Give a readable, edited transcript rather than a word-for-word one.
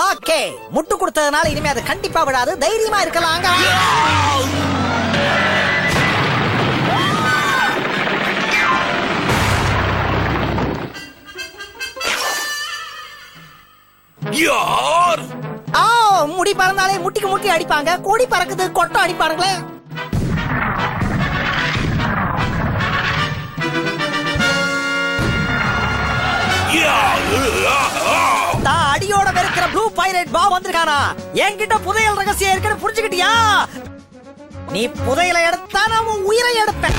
Okay, முட்டு கொடுத்ததுனால இனிமே அது கண்டிப்பா விடாது. தைரியமா இருக்கலாங்க. யார்? முடி பறந்தாலே முட்டிக்கு முட்டி அடிப்பாங்க. கொடி பறக்குது கொட்டம் அடிப்பாங்களே. அடியோட வெறுக்கிற ப்ளூ பைரட் பாப் வந்திருக்கானா? என்கிட்ட புதையல் ரகசியம் இருக்குன்னு புரிஞ்சுக்கிட்டியா? நீ புதையலை எடுத்தா நான் உயிரை எடுப்பேன்.